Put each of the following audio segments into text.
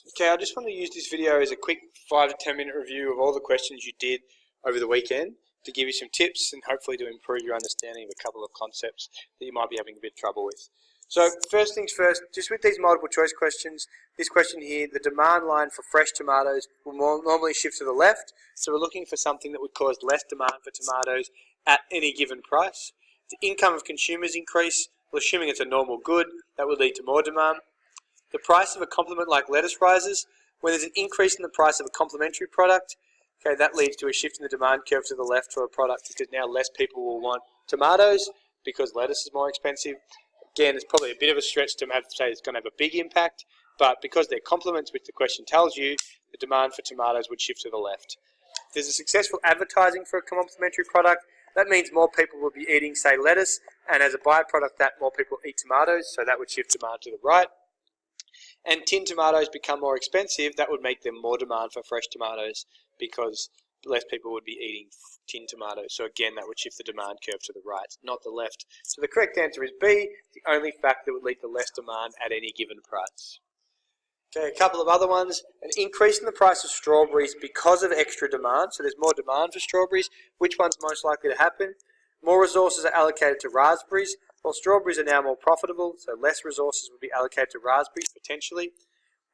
Okay, I just want to use this video as a quick 5 to 10 minute review of all the questions you did over the weekend to give you some tips and hopefully to improve your understanding of a couple of concepts that you might be having a bit of trouble with. So first things first, just with these multiple choice questions, this question here, the demand line for fresh tomatoes will normally shift to the left. So we're looking for something that would cause less demand for tomatoes at any given price. The income of consumers increase, well, assuming it's a normal good, that would lead to more demand. The price of a complement like lettuce rises. When there's an increase in the price of a complementary product, okay, that leads to a shift in the demand curve to the left for a product because now less people will want tomatoes because lettuce is more expensive. Again, it's probably a bit of a stretch to say it's going to have a big impact, but because they're complements, which the question tells you, the demand for tomatoes would shift to the left. If there's a successful advertising for a complementary product, that means more people will be eating, say, lettuce, and as a byproduct that more people eat tomatoes, so that would shift demand to the right. And tin tomatoes become more expensive, that would make them more demand for fresh tomatoes because less people would be eating tin tomatoes. So again, that would shift the demand curve to the right, not the left. So the correct answer is B, the only factor that would lead to less demand at any given price. Okay, a couple of other ones. An increase in the price of strawberries because of extra demand. So there's more demand for strawberries. Which one's most likely to happen? More resources are allocated to raspberries. Well, strawberries are now more profitable, so less resources would be allocated to raspberries potentially.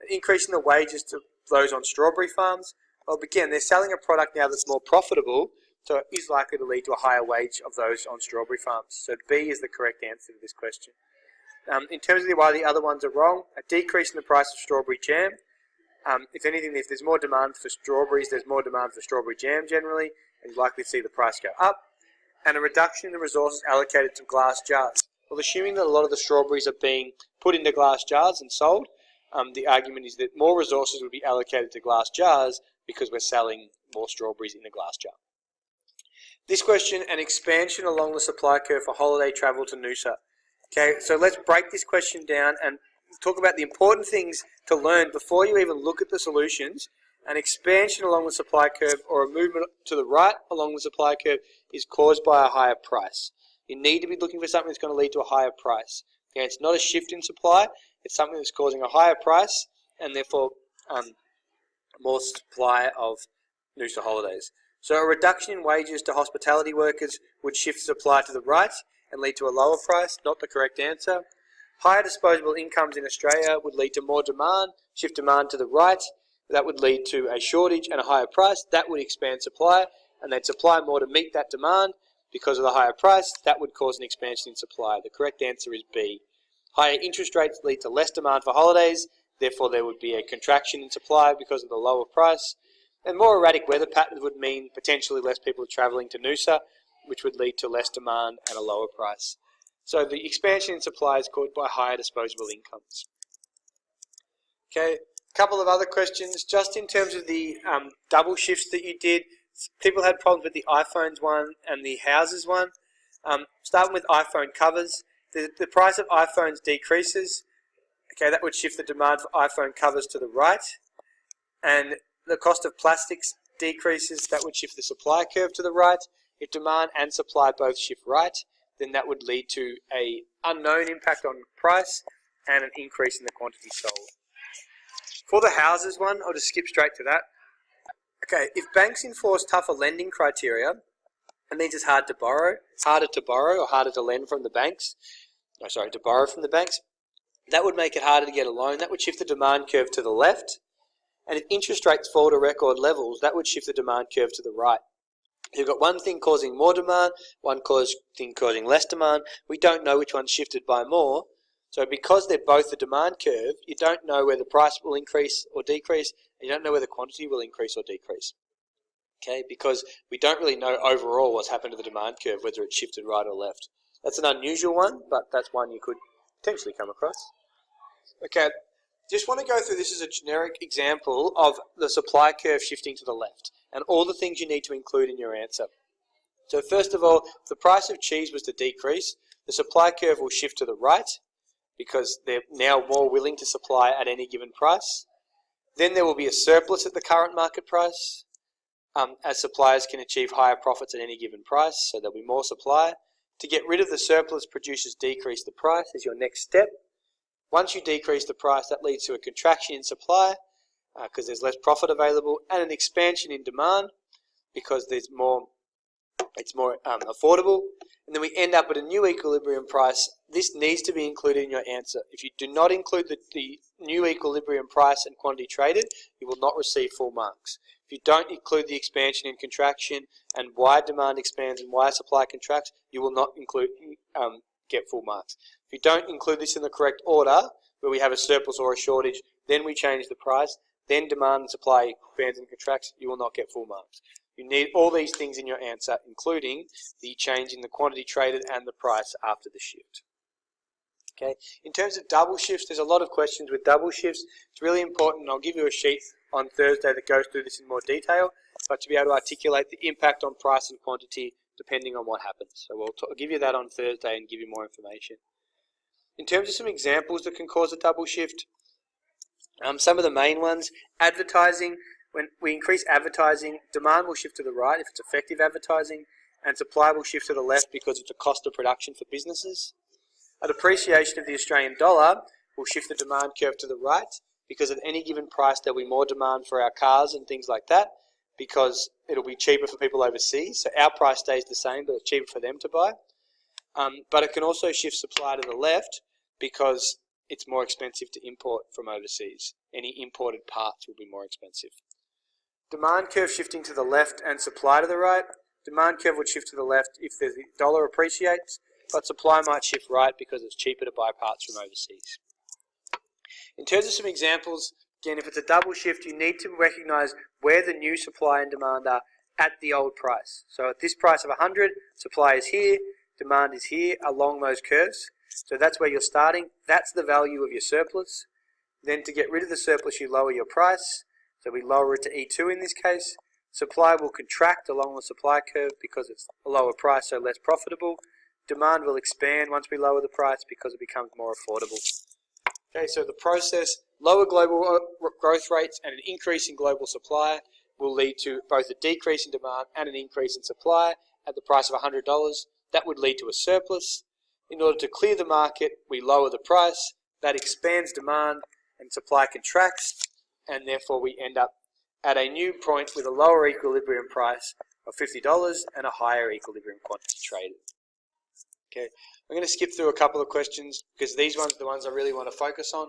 An increase in the wages to those on strawberry farms. Well, again, they're selling a product now that's more profitable, so it is likely to lead to a higher wage of those on strawberry farms. So B is the correct answer to this question. In terms of why the other ones are wrong, a decrease in the price of strawberry jam. If anything, if there's more demand for strawberries, there's more demand for strawberry jam generally, and you're likely to see the price go up. And a reduction in the resources allocated to glass jars. Well, assuming that a lot of the strawberries are being put into glass jars and sold, the argument is that more resources would be allocated to glass jars because we're selling more strawberries in a glass jar. This question, an expansion along the supply curve for holiday travel to Noosa. Okay, so let's break this question down and talk about the important things to learn before you even look at the solutions. An expansion along the supply curve or a movement to the right along the supply curve is caused by a higher price. You need to be looking for something that's going to lead to a higher price. Okay, it's not a shift in supply, it's something that's causing a higher price and therefore more supply of Noosa holidays. So a reduction in wages to hospitality workers would shift supply to the right and lead to a lower price, not the correct answer. Higher disposable incomes in Australia would lead to more demand, shift demand to the right. That would lead to a shortage and a higher price. That would expand supply, and they'd supply more to meet that demand. Because of the higher price, that would cause an expansion in supply. The correct answer is B. Higher interest rates lead to less demand for holidays, therefore there would be a contraction in supply because of the lower price. And more erratic weather patterns would mean potentially less people travelling to Noosa, which would lead to less demand and a lower price. So the expansion in supply is caused by higher disposable incomes. Okay. Couple of other questions, just in terms of the double shifts that you did. People had problems with the iPhones one and the houses one. Starting with iPhone covers, the price of iPhones decreases. Okay, that would shift the demand for iPhone covers to the right. And the cost of plastics decreases, that would shift the supply curve to the right. If demand and supply both shift right, then that would lead to an unknown impact on price and an increase in the quantity sold. For the houses one, I'll just skip straight to that. Okay, if banks enforce tougher lending criteria, it means it's harder to borrow or harder to lend from the banks. To borrow from the banks. That would make it harder to get a loan. That would shift the demand curve to the left. And if interest rates fall to record levels, that would shift the demand curve to the right. You've got one thing causing more demand, one thing causing less demand. We don't know which one's shifted by more. So because they're both the demand curve, you don't know where the price will increase or decrease, and you don't know where the quantity will increase or decrease. Okay, because we don't really know overall what's happened to the demand curve, whether it's shifted right or left. That's an unusual one, but that's one you could potentially come across. Okay, just want to go through this as a generic example of the supply curve shifting to the left, and all the things you need to include in your answer. So first of all, if the price of cheese was to decrease, the supply curve will shift to the right, because they're now more willing to supply at any given price. Then there will be a surplus at the current market price, as suppliers can achieve higher profits at any given price, so there'll be more supply. To get rid of the surplus, producers decrease the price as your next step. Once you decrease the price, that leads to a contraction in supply, because there's less profit available, and an expansion in demand because it's more affordable, and then we end up at a new equilibrium price. This needs to be included in your answer. If you do not include the new equilibrium price and quantity traded, you will not receive full marks. If you don't include the expansion and contraction and why demand expands and why supply contracts, you will not get full marks. If you don't include this in the correct order, where we have a surplus or a shortage, then we change the price, then demand and supply expands and contracts, you will not get full marks. You need all these things in your answer, including the change in the quantity traded and the price after the shift. Okay. In terms of double shifts, there's a lot of questions with double shifts. It's really important, and I'll give you a sheet on Thursday that goes through this in more detail, but to be able to articulate the impact on price and quantity depending on what happens. So I'll give you that on Thursday and give you more information. In terms of some examples that can cause a double shift, some of the main ones, advertising. When we increase advertising, demand will shift to the right if it's effective advertising, and supply will shift to the left because it's a cost of production for businesses. A depreciation of the Australian dollar will shift the demand curve to the right because at any given price there'll be more demand for our cars and things like that because it'll be cheaper for people overseas. So our price stays the same, but it's cheaper for them to buy. But it can also shift supply to the left because it's more expensive to import from overseas. Any imported parts will be more expensive. Demand curve shifting to the left and supply to the right. Demand curve would shift to the left if the dollar appreciates, but supply might shift right because it's cheaper to buy parts from overseas. In terms of some examples, again, if it's a double shift, you need to recognize where the new supply and demand are at the old price. So at this price of 100, supply is here, demand is here along those curves. So that's where you're starting. That's the value of your surplus. Then to get rid of the surplus, you lower your price. So we lower it to E2 in this case. Supply will contract along the supply curve because it's a lower price, so less profitable. Demand will expand once we lower the price because it becomes more affordable. Okay, so the process, lower global growth rates and an increase in global supply will lead to both a decrease in demand and an increase in supply at the price of $100. That would lead to a surplus. In order to clear the market, we lower the price. That expands demand and supply contracts, and therefore we end up at a new point with a lower equilibrium price of $50 and a higher equilibrium quantity traded. Okay, I'm going to skip through a couple of questions because these ones are the ones I really want to focus on.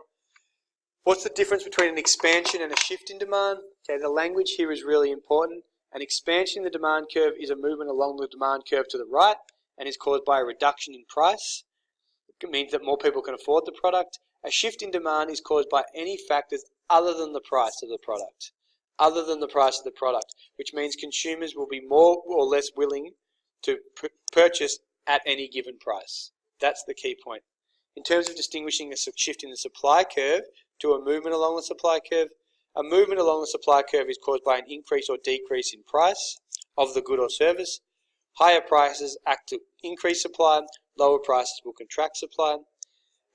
What's the difference between an expansion and a shift in demand? Okay, the language here is really important. An expansion in the demand curve is a movement along the demand curve to the right and is caused by a reduction in price. It means that more people can afford the product. A shift in demand is caused by any factors other than the price of the product. Other than the price of the product, which means consumers will be more or less willing to purchase at any given price. That's the key point. In terms of distinguishing a shift in the supply curve to a movement along the supply curve, a movement along the supply curve is caused by an increase or decrease in price of the good or service. Higher prices act to increase supply, lower prices will contract supply.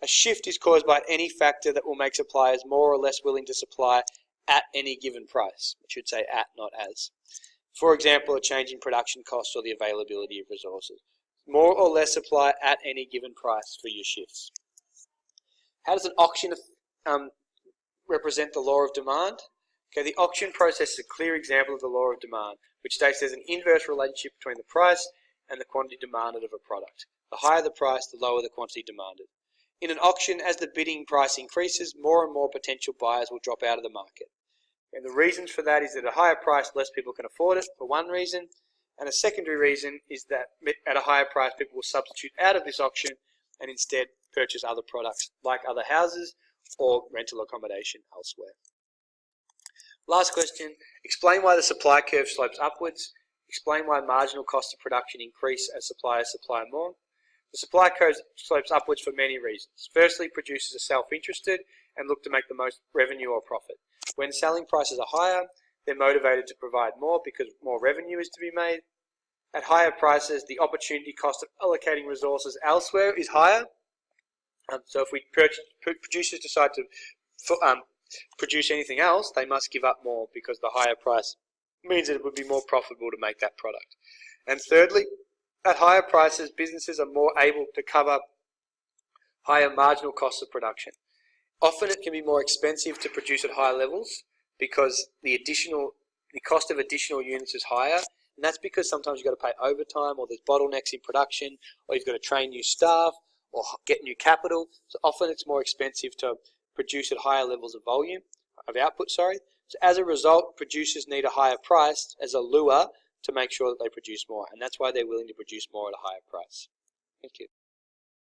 A shift is caused by any factor that will make suppliers more or less willing to supply at any given price. I should say at, not as. For example, a change in production costs or the availability of resources. More or less supply at any given price for your shifts. How does an auction represent the law of demand? Okay, the auction process is a clear example of the law of demand, which states there's an inverse relationship between the price and the quantity demanded of a product. The higher the price, the lower the quantity demanded. In an auction, as the bidding price increases, more and more potential buyers will drop out of the market. And the reasons for that is that at a higher price, less people can afford it, for one reason. And a secondary reason is that at a higher price, people will substitute out of this auction and instead purchase other products like other houses or rental accommodation elsewhere. Last question, explain why the supply curve slopes upwards. Explain why marginal costs of production increase as suppliers supply more. The supply curve slopes upwards for many reasons. Firstly, producers are self-interested and look to make the most revenue or profit. When selling prices are higher, they're motivated to provide more because more revenue is to be made. At higher prices, the opportunity cost of allocating resources elsewhere is higher. So if producers decide to produce anything else, they must give up more because the higher price means that it would be more profitable to make that product. And thirdly, at higher prices, businesses are more able to cover higher marginal costs of production. Often it can be more expensive to produce at higher levels because the cost of additional units is higher, and that's because sometimes you've got to pay overtime, or there's bottlenecks in production, or you've got to train new staff, or get new capital. So often it's more expensive to produce at higher levels of output. So as a result, producers need a higher price as a lure to make sure that they produce more, and that's why they're willing to produce more at a higher price. Thank you.